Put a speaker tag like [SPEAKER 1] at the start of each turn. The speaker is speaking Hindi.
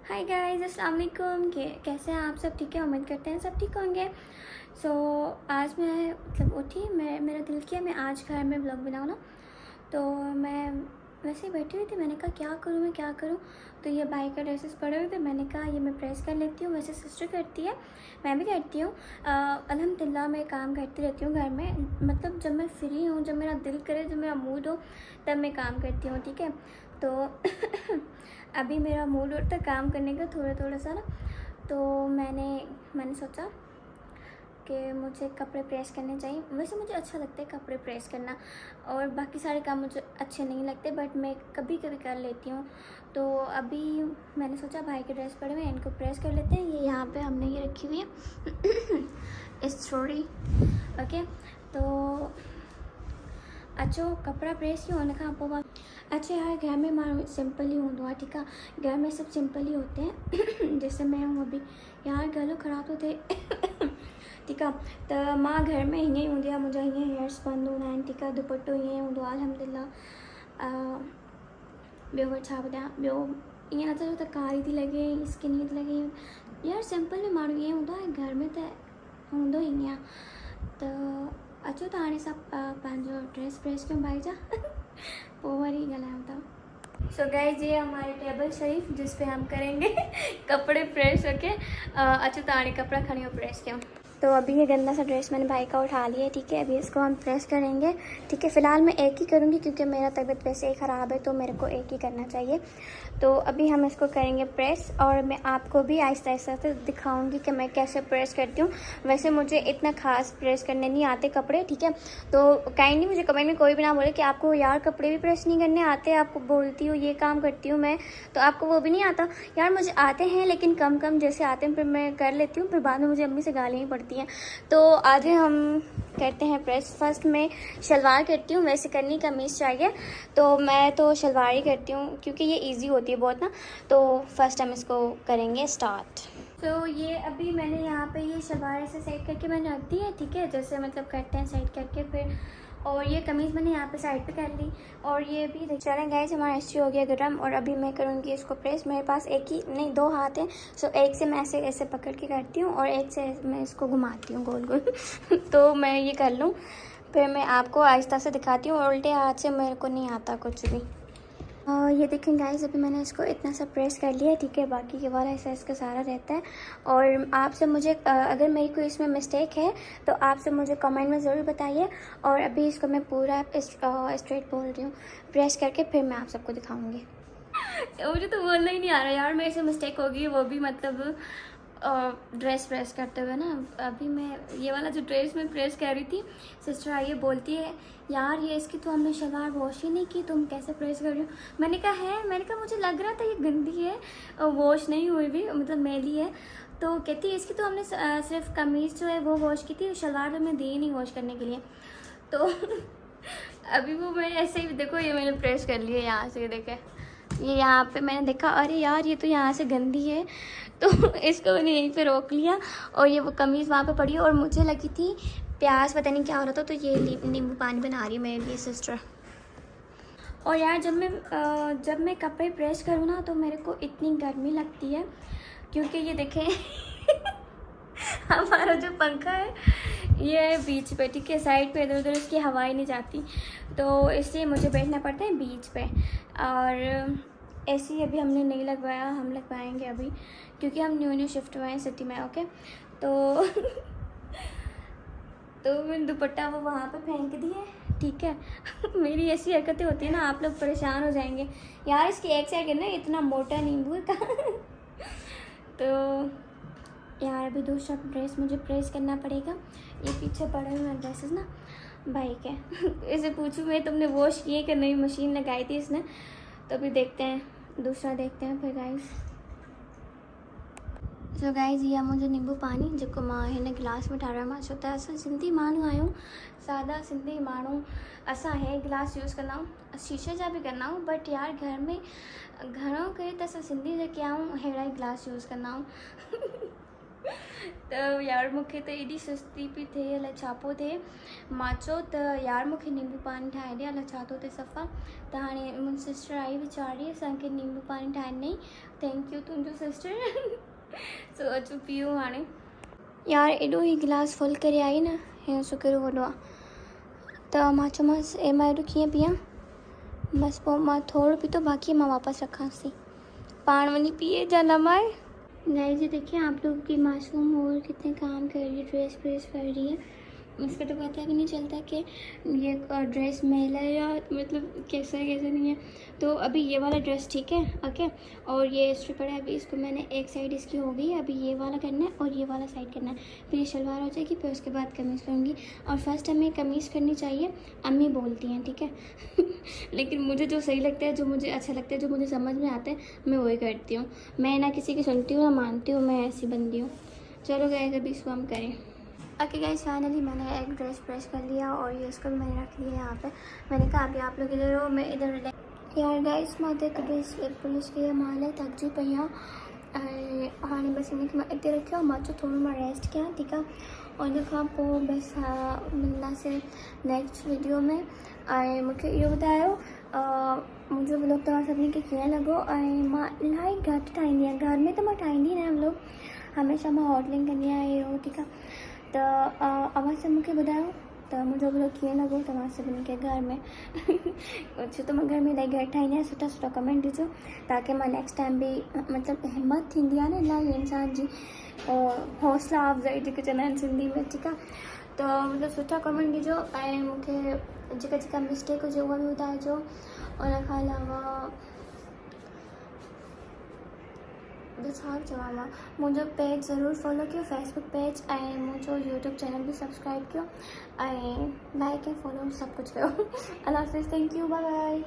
[SPEAKER 1] हाय गाइस, अस्सलाम वालेकुम। कैसे हैं आप सब? ठीक है, उम्मीद करते हैं सब ठीक होंगे। आज मैं मतलब उठी, मेरा दिल किया मैं आज घर में व्लॉग बनाऊँ ना। तो मैं वैसे ही बैठी हुई थी, मैंने कहा क्या करूँ। तो ये भाई का ड्रेसेस पड़े हुए थे, मैंने कहा ये मैं प्रेस कर लेती हूँ। वैसे सिस्टर करती है, मैं भी करती हूँ। अल्हम्दुलिल्लाह मैं काम करती रहती हूँ घर में। मतलब जब मैं फ्री हूँ, जब मेरा दिल करे, जब मेरा मूड हो, तब मैं काम करती हूँ। ठीक है, तो अभी मेरा मूड होता है काम करने का थोड़ा थोड़ा सा ना। तो मैंने सोचा कि मुझे कपड़े प्रेस करने चाहिए। वैसे मुझे अच्छा लगता है कपड़े प्रेस करना, और बाकी सारे काम मुझे अच्छे नहीं लगते, बट मैं कभी कभी कर लेती हूँ। तो अभी मैंने सोचा भाई के ड्रेस पड़े हुए हैं, इनको प्रेस कर लेते हैं। ये यहाँ पे हमने ये रखी हुई है स्टोरी। ओके, तो अच्छो कपड़ा प्रेस क्यों होने का आप। अच्छा यार, घर में मानो सिंपल ही हूँ। ठीक है, घर में सब सिंपल ही होते हैं जैसे मैं हूँ अभी। यार गलो ख़राब तो थे ठीक है, तो माँ घर में हीअं हूंदी आहे। मुंहिंजा हीअं हेयर्स बंदि हूंदा आहिनि। ठीक आहे, दुपट्टो हीअं हूंदो आहे अल्हम्दुलिल्लाह। ॿियो वरी छा ॿुधायां, ॿियो ईअं नथो चओ त कारी थी लॻे, स्किनी थी लॻे। यार सिंपल में माण्हू ईअं हूंदो आहे, घर में त हूंदो ई ईअं आहे। त अचो त हाणे सभु पंहिंजो ड्रेस प्रेस कयूं भाई जा पोइ वरी ॻाल्हायूं था। सो गाइस, ये हमारे टेबल शरीफ जिस पे हम करेंगे कपड़े प्रेस। ओके, अच्छा तो आने कपड़ा खड़ी हो प्रेस क्यों। तो अभी ये गंदा सा ड्रेस मैंने भाई का उठा लिया है। ठीक है, अभी इसको हम प्रेस करेंगे। ठीक है, फ़िलहाल मैं एक ही करूँगी क्योंकि मेरा तबीयत वैसे ही ख़राब है, तो मेरे को एक ही करना चाहिए। तो अभी हम इसको करेंगे प्रेस, और मैं आपको भी आहिस्ता आहिस्ता से दिखाऊंगी कि मैं कैसे प्रेस करती हूँ। वैसे मुझे इतना खास प्रेस करने नहीं आते कपड़े। ठीक है, तो काइंडली मुझे कमेंट में कोई भी ना बोले कि आपको यार कपड़े भी प्रेस नहीं करने आते, आपको बोलती हूँ ये काम करती हूँ मैं, तो आपको वो भी नहीं आता। यार मुझे आते हैं, लेकिन कम कम जैसे आते हैं, फिर मैं कर लेती हूँ, फिर बाद में मुझे अम्मी से गालियाँ ही पड़ती हैं। तो आज हम करते हैं प्रेस। फर्स्ट मैं शलवार करती हूँ, वैसे करनी कमीज़ चाहिए, तो मैं तो शलवार ही करती हूँ क्योंकि ये इजी होती है बहुत ना। तो फर्स्ट हम इसको करेंगे स्टार्ट। तो ये अभी मैंने यहाँ पे ये शलवार ऐसे साइड करके मैंने रख दी है। ठीक है, जैसे मतलब करते हैं साइड करके फिर। और ये कमीज़ मैंने यहाँ पे साइड पे कर ली, और ये भी देख रहे हैं गाइस, हमारा एस्ट्री हो गया गर्म। और अभी मैं करूँगी इसको प्रेस। मेरे पास एक ही नहीं, दो हाथ हैं, सो एक से मैं ऐसे ऐसे पकड़ के करती हूँ, और एक से मैं इसको घुमाती हूँ गोल गोल तो मैं ये कर लूँ, फिर मैं आपको आहिस्ता से दिखाती हूँ। और उल्टे हाथ से मेरे को नहीं आता कुछ भी। ये देखें गाइस, अभी मैंने इसको इतना सा प्रेस कर लिया है। ठीक है, बाकी के वाला ऐसा इसका सारा रहता है। और आपसे मुझे अगर मेरी कोई इसमें मिस्टेक है तो आपसे मुझे कमेंट में ज़रूर बताइए। और अभी इसको मैं पूरा स्ट्रेट बोल रही हूँ, प्रेस करके फिर मैं आप सबको दिखाऊँगी। मुझे तो बोलना ही नहीं आ रहा यार, मेरे से मिस्टेक होगी, वो भी मतलब ड्रेस प्रेस करते हुए ना। अभी मैं ये वाला जो ड्रेस में प्रेस कर रही थी, सिस्टर आई बोलती है यार ये इसकी तो हमने शलवार वॉश ही नहीं की, तुम कैसे प्रेस कर रही हो। मैंने कहा मुझे लग रहा था ये गंदी है, वॉश नहीं हुई भी, मतलब मैली है। तो कहती है इसकी तो हमने सिर्फ कमीज़ जो है वो वॉश की थी, शलवार तो हमने दी ही नहीं वॉश करने के लिए। तो अभी वो मैं ऐसे ही, देखो ये मैंने प्रेस कर लिया यहाँ से, देखे ये यहाँ पे मैंने देखा अरे यार ये तो यहाँ से गंदी है, तो इसको मैंने यहीं पे रोक लिया। और ये वो कमीज़ वहाँ पे पड़ी, और मुझे लगी थी प्याज, पता नहीं क्या हो रहा था, तो ये नींबू पानी बना रही है मेरे लिए सिस्टर। और यार जब मैं कपड़े प्रेस करूँ ना, तो मेरे को इतनी गर्मी लगती है, क्योंकि ये देखें हमारा जो पंखा है ये है बीच पे। ठीक है, साइड पे इधर उधर इसकी हवा ही नहीं जाती, तो इसलिए मुझे बैठना पड़ता है बीच पे। और एसी अभी हमने नहीं लगवाया, हम लगवाएंगे अभी, क्योंकि हम न्यू शिफ्ट हुए हैं सिटी में। ओके, तो तो मैंने दुपट्टा वो वहाँ पे फेंक दिए। ठीक है मेरी ऐसी हरकतें होती है ना, आप लोग परेशान हो जाएंगे यार। इसकी एक साइड है ना, इतना मोटा नींबू का तो यार अभी दूसरा ड्रेस मुझे प्रेस करना पड़ेगा। ये पीछे पड़े हुए हैं ड्रेसेस ना भाई के इसे पूछूँ मैं, तुमने वॉश किए कि नहीं, मशीन लगाई थी इसने। तो अभी देखते हैं, दूसरा देखते हैं फिर गाइस। सो गाइस, ये मुझे नींबू पानी जेको मां हिन गिलास में ठाहियो मां, छो त असां सिंधी माण्हू आहियूं, सादा सिंधी माण्हू। असां हे गिलास यूज़ कंदा आहियूं, शीशे जा बि कंदा आहियूं, बट यार घर में घणो करे त असां सिंधी जेके आहियूं अहिड़ा ई गिलास यूज़ कंदा आहियूं त यार मूंखे त एॾी सुस्ती पई थिए, अलाए छा पियो थिए। मां चयो त यार मूंखे नींबू पानी ठाहे ॾे, अलाए छा थो थिए सफ़ा। त हाणे मुंहिंजी सिस्टर आई वीचारी, असांखे नींबू पानी ठाहे ॾिनई। थैंक यू तुंहिंजो सिस्टर। सो अचो पियो हाणे। यार एॾो ई गिलास फुल करे आई न, हीअं शुक्र वॾो आहे। त मां चयोमांसि मां एॾो कीअं पीआं, बसि पोइ मां थोरो पीतो, बाक़ी मां वापसि रखांसि थी, पाण वञी पिए जा न माए। गाइस ये देखिए आप लोग की मासूम और कितने काम कर रही है, ड्रेस प्रेस कर रही है। उसका तो पता भी नहीं चलता कि ये ड्रेस मेल है या मतलब कैसा है कैसा नहीं है। तो अभी ये वाला ड्रेस ठीक है, ओके। और ये स्ट्रिपर है, अभी इसको मैंने एक साइड इसकी हो गई, अभी ये वाला करना है और ये वाला साइड करना है, फिर ये शलवार हो जाएगी, फिर उसके बाद कमीज़ करूँगी। और फर्स्ट हमें कमीज़ करनी चाहिए, अम्मी बोलती हैं, ठीक है। लेकिन मुझे जो सही लगता है, जो मुझे अच्छा लगता है, जो मुझे समझ में आता है, मैं वही करती हूँ। मैं ना किसी की सुनती हूँ ना मानती हूँ, मैं ऐसी बंदी हूँ। चलो गाइस अभी इसको हम करें। ओके गाइस फाइनली मैंने एक ड्रेस प्रेस कर लिया और ये इसको भी मैंने रख लिया यहाँ पे। मैंने कहा अभी आप लोग इधर हो, मैं इधर। यार गाइस मां त ड्रेस प्रेस कया, मां इलाही थकिजी पई आहियां। हाणे बसि हिनखे मां हिते रखियो, मां चयो थोरो मां रेस्ट कयां, ठीकु आहे। और हुन खां पोइ बसि मिलंदासीं नेक्स्ट वीडियो में। ऐं मूंखे इहो ॿुधायो मुंहिंजो व्लॉग तव्हां सभिनी खे कीअं लॻो। ऐं मां इलाही घटि ठाहींदी आहियां, घर में त मां ठाहींदी न आहियां व्लॉग, हमेशह मां होटलिंग कंदी आहियां इहो, ठीकु आहे। त अवां सभु मूंखे ॿुधायो त मुंहिंजो व्लॉग कीअं लॻो तव्हां सभिनी खे घर में। छो त मां घर में इलाही घटि ठाहींदी आहियां, सुठा सुठा कमेंट ॾिजो, ताकी मां नेक्स्ट टाइम बि मतिलबु हिमत थींदी आहे न इलाही इंसान जी, हौसला अफ़ज़ाई जेके चवंदा आहिनि सिंधी में, ठीकु आहे। त मतिलबु सुठा कमेंट ॾिजो ऐं मूंखे जेका जेका मिस्टेक हुजे उहा बि ॿुधाइजो। उन खां अलावा बस हार चवां, मुझे पेज ज़रूर फॉलो कयो, फेसबुक पेज ऐं मुझो यूट्यूब चैनल भी सब्सक्राइब कयो ऐं लाइक ऐं फॉलो सब कुछ कयो। अल्लाह हाफ़िज़, थैंक यू, बाय बाय।